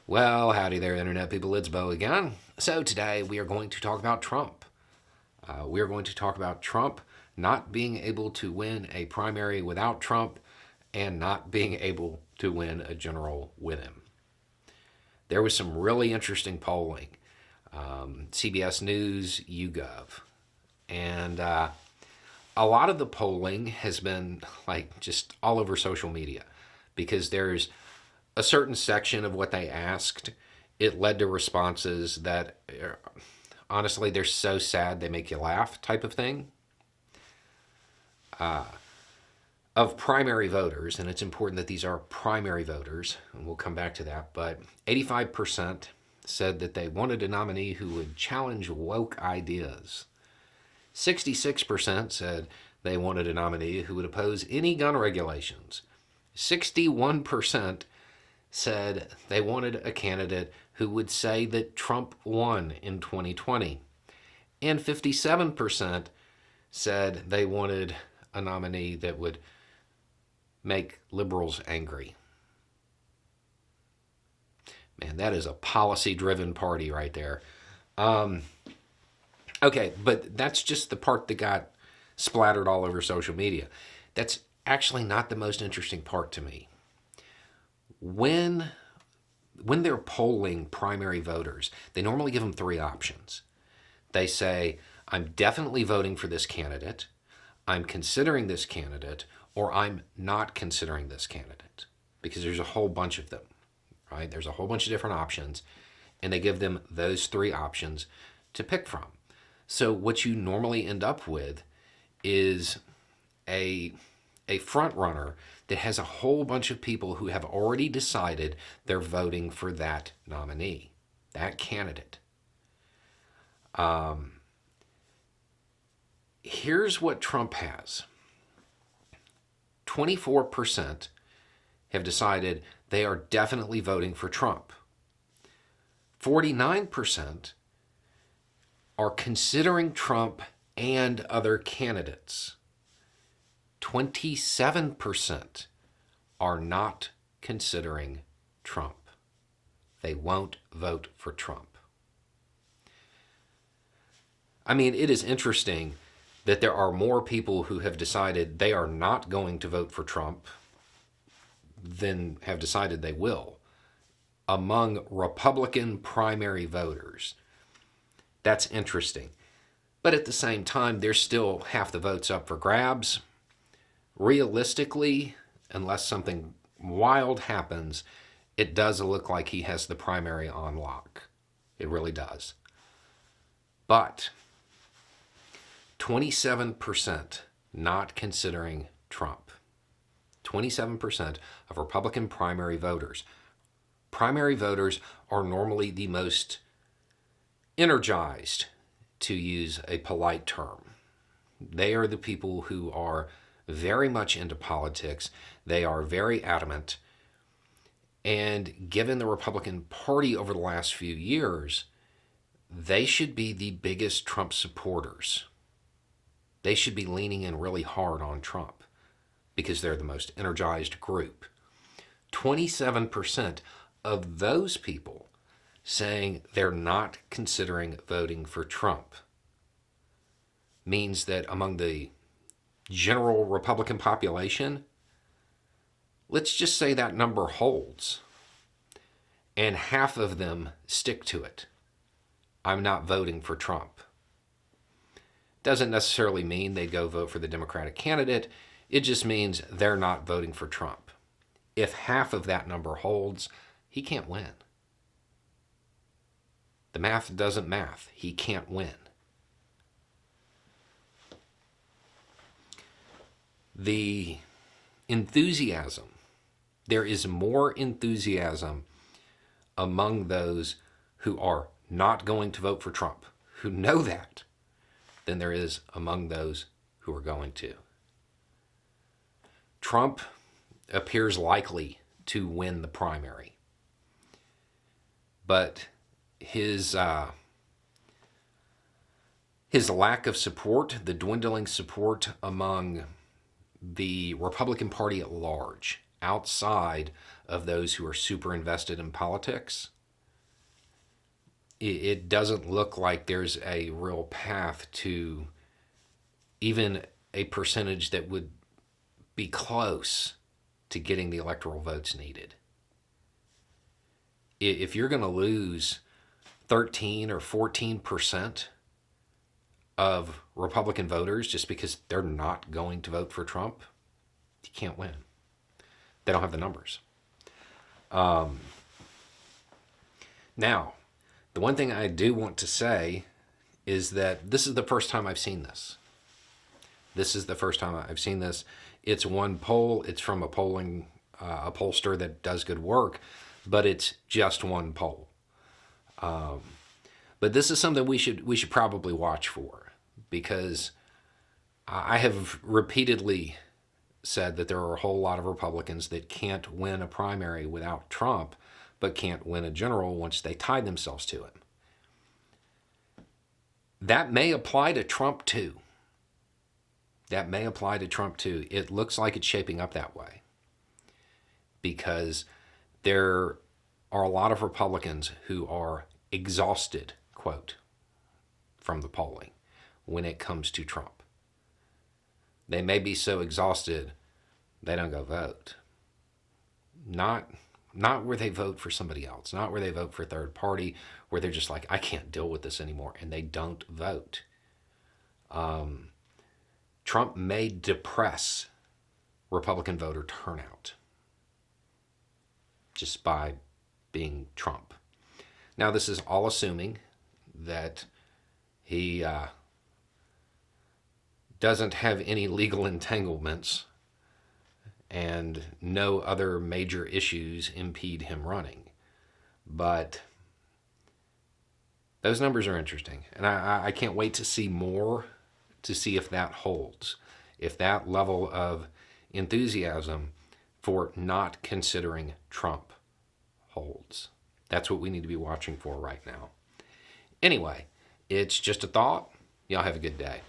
Well, howdy there, Internet people. It's Bo again. So, today we are going to talk about Trump. We are going to talk about Trump not being able to win a primary without Trump and not being able to win a general with him. There was some really interesting polling. CBS News, YouGov. And a lot of the polling has been like just all over social media because there's a certain section of what they asked. It led to responses that honestly, they're so sad they make you laugh type of thing. Of primary voters, and it's important that these are primary voters, and we'll come back to that, but 85% said that they wanted a nominee who would challenge woke ideas. 66% said they wanted a nominee who would oppose any gun regulations. 61% said they wanted a candidate who would say that Trump won in 2020. And 57% said they wanted a nominee that would make liberals angry. Man, that is a policy-driven party right there. Okay, but that's just the part that got splattered all over social media. That's actually not the most interesting part to me. When they're polling primary voters, they normally give them three options. They say, I'm definitely voting for this candidate, I'm considering this candidate, or I'm not considering this candidate. Because there's a whole bunch of them, right? There's a whole bunch of different options, and they give them those three options to pick from. So what you normally end up with is a front runner that has a whole bunch of people who have already decided they're voting for that nominee, that candidate. Here's what Trump has. 24% have decided they are definitely voting for Trump. 49% are considering Trump and other candidates. 27% are not considering Trump. They won't vote for Trump. I mean, it is interesting that there are more people who have decided they are not going to vote for Trump than have decided they will among Republican primary voters. That's interesting. But at the same time, there's still half the votes up for grabs. Realistically, unless something wild happens, it does look like he has the primary on lock. It really does. But 27% not considering Trump. 27% of Republican primary voters. Primary voters are normally the most energized, to use a polite term. They are the people who are very much into politics. They are very adamant. And given the Republican Party over the last few years, they should be the biggest Trump supporters. They should be leaning in really hard on Trump because they're the most energized group. 27% of those people saying they're not considering voting for Trump means that among the general Republican population, let's just say that number holds, and half of them stick to it. I'm not voting for Trump. Doesn't necessarily mean they go vote for the Democratic candidate. It just means they're not voting for Trump. If half of that number holds, he can't win. The math doesn't math. He can't win. The enthusiasm, there is more enthusiasm among those who are not going to vote for Trump, who know that, than there is among those who are going to. Trump appears likely to win the primary, but his lack of support, the dwindling support among the Republican Party at large, outside of those who are super invested in politics, it doesn't look like there's a real path to even a percentage that would be close to getting the electoral votes needed. If you're going to lose 13 or 14% of Republican voters just because they're not going to vote for Trump, you can't win. They don't have the numbers. Now, the one thing I do want to say is that this is the first time I've seen this. This is the first time I've seen this. It's one poll. It's from a pollster that does good work, but it's just one poll. But this is something we should probably watch for, because I have repeatedly said that there are a whole lot of Republicans that can't win a primary without Trump, but can't win a general once they tie themselves to him. That may apply to Trump too. That may apply to Trump too. It looks like it's shaping up that way, because there are a lot of Republicans who are exhausted, quote, from the polling when it comes to Trump. They may be so exhausted they don't go vote. Not where they vote for somebody else, not where they vote for a third party, where they're just like, I can't deal with this anymore, and they don't vote. Trump may depress Republican voter turnout just by being Trump. Now, this is all assuming that he doesn't have any legal entanglements and no other major issues impede him running. But those numbers are interesting, and I can't wait to see more, to see if that holds, if that level of enthusiasm for not considering Trump holds. That's what we need to be watching for right now. Anyway, it's just a thought. Y'all have a good day.